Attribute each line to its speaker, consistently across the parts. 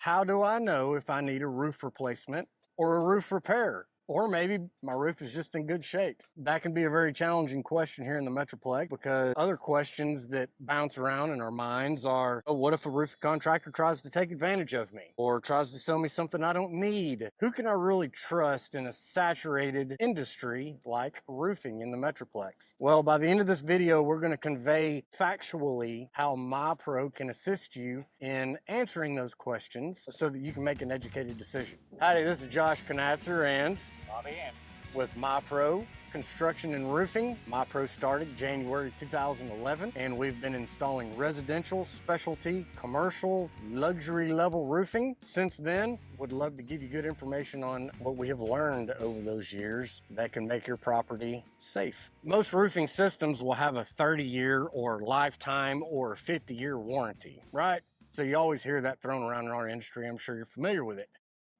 Speaker 1: How do I know if I need a roof replacement or a roof repair? Or maybe my roof is just in good shape. That can be a very challenging question here in the Metroplex, because other questions that bounce around in our minds are, oh, what if a roof contractor tries to take advantage of me or tries to sell me something I don't need? Who can I really trust in a saturated industry like roofing in the Metroplex? Well, by the end of this video, we're going to convey factually how MyPro can assist you in answering those questions so that you can make an educated decision. Howdy, this is Josh Conatser and
Speaker 2: Bobby and
Speaker 1: with MyPro Construction and Roofing. MyPro started January 2011, and we've been installing residential, specialty, commercial, luxury level roofing. Since then, would love to give you good information on what we have learned over those years that can make your property safe. Most roofing systems will have a 30-year or lifetime or 50-year warranty, right? So you always hear that thrown around in our industry. I'm sure you're familiar with it.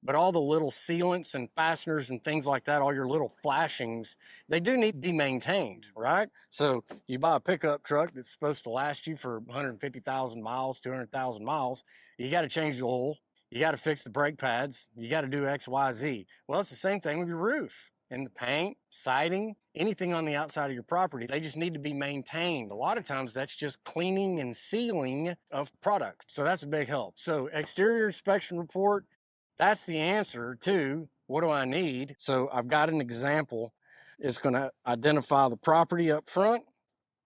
Speaker 1: But all the little sealants and fasteners and things like that, all your little flashings, they do need to be maintained, right? So you buy a pickup truck that's supposed to last you for 150,000 miles, 200,000 miles. You got to change the oil. You got to fix the brake pads. You got to do X, Y, Z. Well, it's the same thing with your roof and the paint, siding, anything on the outside of your property. They just need to be maintained. A lot of times that's just cleaning and sealing of products. So that's a big help. So exterior inspection report, that's the answer to what do I need. So I've got an example. It's going to identify the property up front.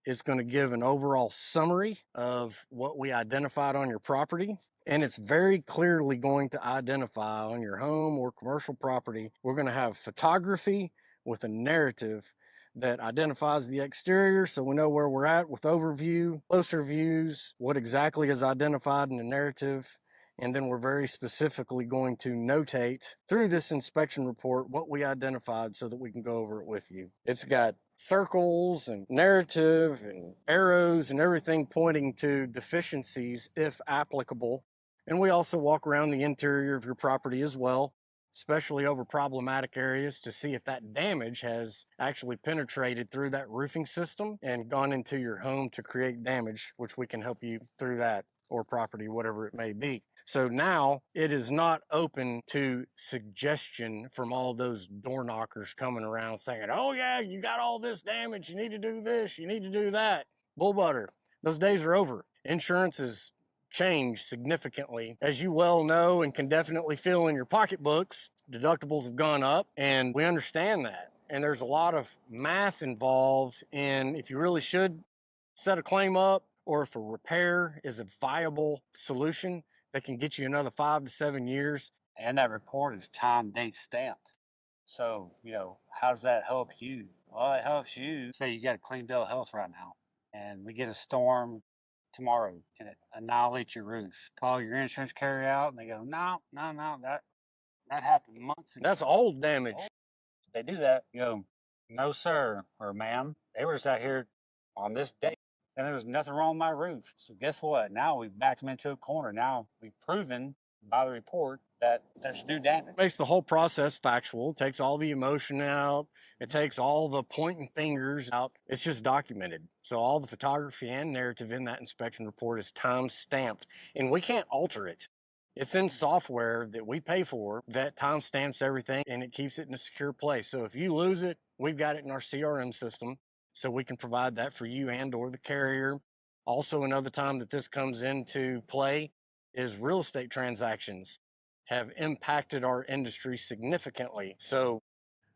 Speaker 1: It's going to give an overall summary of what we identified on your property. And it's very clearly going to identify on your home or commercial property. We're going to have photography with a narrative that identifies the exterior, so we know where we're at with overview, closer views, what exactly is identified in the narrative. And then we're very specifically going to notate through this inspection report what we identified so that we can go over it with you. It's got circles and narrative and arrows and everything pointing to deficiencies if applicable. And we also walk around the interior of your property as well, especially over problematic areas, to see if that damage has actually penetrated through that roofing system and gone into your home to create damage, which we can help you through that, or property, whatever it may be. So now it is not open to suggestion from all those door knockers coming around saying, oh yeah, you got all this damage, you need to do this, you need to do that. Bull butter. Those days are over. Insurance has changed significantly. As you well know and can definitely feel in your pocketbooks, deductibles have gone up, and we understand that. And there's a lot of math involved in if you really should set a claim up, or if a repair is a viable solution that can get you another 5 to 7 years.
Speaker 2: And that report is time date stamped. So, how does that help you? Well, it helps you. Say you got a clean bill of health right now, and we get a storm tomorrow and it annihilates your roof. Call your insurance carrier out, and they go, no, that happened months ago.
Speaker 1: That's old damage.
Speaker 2: They do that. You go, no, sir, or ma'am, they were just out here on this date, and there was nothing wrong with my roof. So guess what? Now we've backed them into a corner. Now we've proven by the report that there's new damage.
Speaker 1: Makes the whole process factual. It takes all the emotion out. It takes all the pointing fingers out. It's just documented. So all the photography and narrative in that inspection report is time stamped, and we can't alter it. It's in software that we pay for that time stamps everything, and it keeps it in a secure place. So if you lose it, we've got it in our CRM system, so we can provide that for you and or the carrier. Also, another time that this comes into play is real estate transactions have impacted our industry significantly. So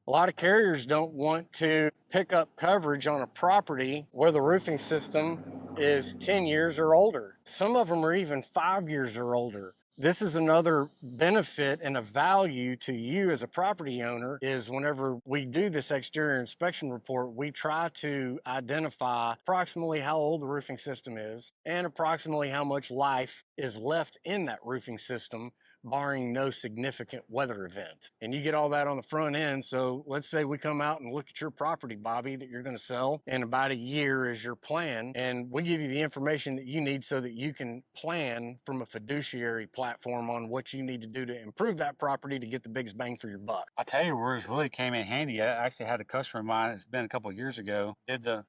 Speaker 1: a lot of carriers don't want to pick up coverage on a property where the roofing system is 10 years or older. Some of them are even 5 years or older. This is another benefit and a value to you as a property owner is whenever we do this exterior inspection report, we try to identify approximately how old the roofing system is and approximately how much life is left in that roofing system, barring no significant weather event. And you get all that on the front end. So let's say we come out and look at your property, Bobby, that you're going to sell in about a year is your plan. And we give you the information that you need so that you can plan from a fiduciary platform on what you need to do to improve that property to get the biggest bang for your buck.
Speaker 2: I'll tell you where it really came in handy. I actually had a customer of mine, it's been a couple of years ago, did the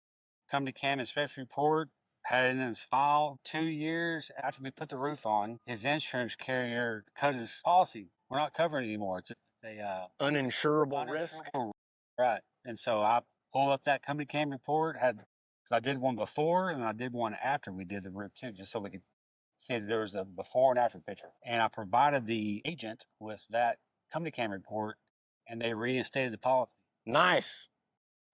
Speaker 2: company CAM inspection report, Had it in his file 2 years after we put the roof on. His insurance carrier cut his policy. We're not covering it anymore. It's a
Speaker 1: Uninsurable risk.
Speaker 2: uninsurable, right? And so I pulled up that company cam report. Because I did one before and I did one after we did the roof too, just so we could see that there was a before and after picture. And I provided the agent with that company cam report, and they reinstated the policy.
Speaker 1: Nice.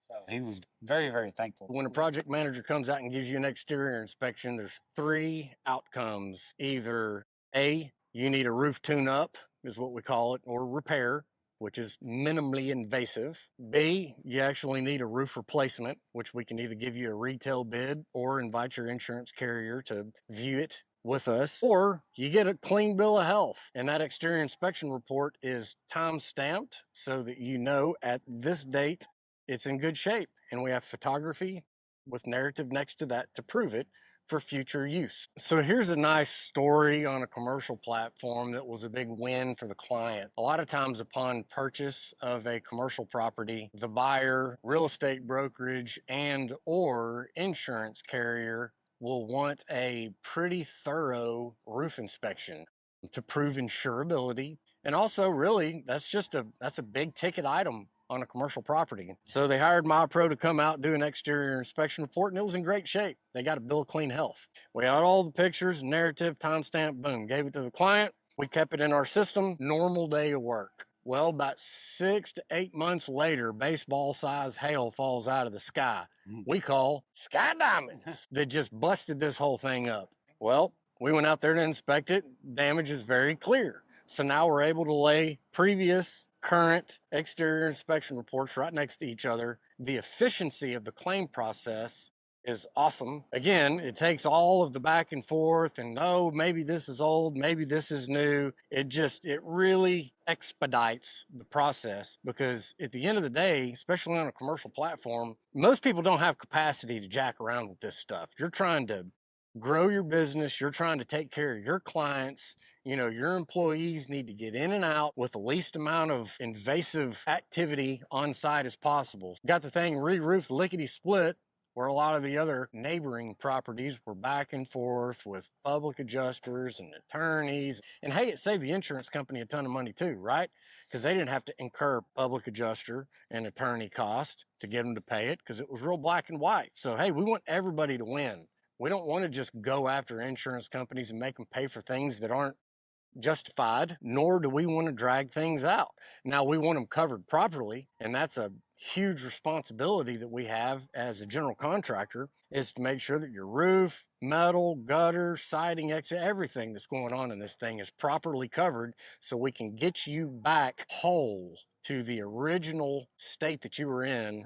Speaker 2: So he was very, very thankful.
Speaker 1: When a project manager comes out and gives you an exterior inspection, there's 3 outcomes. Either A, you need a roof tune-up, is what we call it, or repair, which is minimally invasive. B, you actually need a roof replacement, which we can either give you a retail bid or invite your insurance carrier to view it with us, or you get a clean bill of health. And that exterior inspection report is time stamped so that you know at this date it's in good shape. And we have photography with narrative next to that to prove it for future use. So here's a nice story on a commercial platform that was a big win for the client. A lot of times upon purchase of a commercial property, the buyer, real estate brokerage, and or insurance carrier will want a pretty thorough roof inspection to prove insurability. And also really, that's a big ticket item on a commercial property. So they hired MyPro to come out and do an exterior inspection report, and it was in great shape. They got a bill of clean health. We had all the pictures, narrative, timestamp, boom, gave it to the client. We kept it in our system, normal day of work. Well, about 6 to 8 months later, baseball-sized hail falls out of the sky. We call sky diamonds that just busted this whole thing up. Well, we went out there to inspect it. Damage is very clear. So now we're able to lay previous, current exterior inspection reports right next to each other. The efficiency of the claim process is awesome. Again, it takes all of the back and forth and, oh, maybe this is old, maybe this is new. It really expedites the process, because at the end of the day, especially on a commercial platform, most people don't have capacity to jack around with this stuff. You're trying to grow your business, you're trying to take care of your clients. You know, your employees need to get in and out with the least amount of invasive activity on site as possible. Got the thing re-roofed lickety split, where a lot of the other neighboring properties were back and forth with public adjusters and attorneys. And hey, it saved the insurance company a ton of money too, right? Because they didn't have to incur public adjuster and attorney cost to get them to pay it, because it was real black and white. So hey, we want everybody to win. We don't want to just go after insurance companies and make them pay for things that aren't justified, nor do we want to drag things out. Now, we want them covered properly, and that's a huge responsibility that we have as a general contractor, is to make sure that your roof, metal, gutter, siding, exit, everything that's going on in this thing is properly covered, so we can get you back whole to the original state that you were in.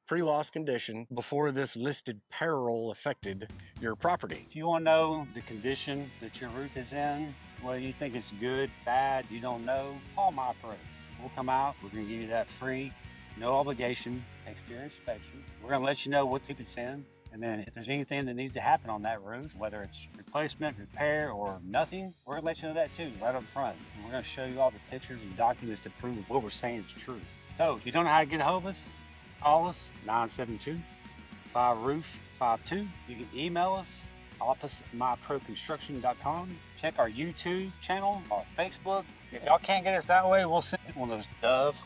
Speaker 1: Pre-loss condition before this listed peril affected your property.
Speaker 2: If you want to know the condition that your roof is in, whether you think it's good, bad, you don't know, call MyPro. We'll come out, we're going to give you that free, no obligation exterior inspection. We're going to let you know what you can send. And then if there's anything that needs to happen on that roof, whether it's replacement, repair, or nothing, we're gonna let you know that too, right up front. And we're gonna show you all the pictures and documents to prove what we're saying is true. So if you don't know how to get a hold of us, call us, 972-5ROOF52. You can email us, office@myproconstruction.com. Check our YouTube channel, our Facebook. If y'all can't get us that way, we'll send one of those dove.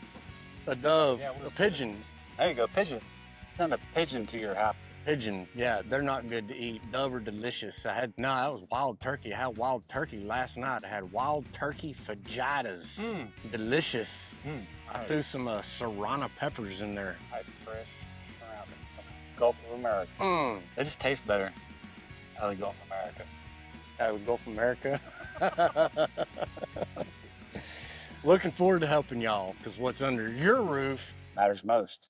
Speaker 1: A dove,
Speaker 2: Yeah,
Speaker 1: a pigeon.
Speaker 2: There you go, pigeon. Send a pigeon to your house.
Speaker 1: Pigeon, yeah, they're not good to eat. Dove are delicious. That was wild turkey. I had wild turkey last night. I had wild turkey fajitas. Delicious. I threw some serrano peppers in there.
Speaker 2: Like fresh shrimp. Gulf of America. They just taste better out of the Gulf of America.
Speaker 1: Out of the Gulf of America. Looking forward to helping y'all, because what's under your roof
Speaker 2: matters most.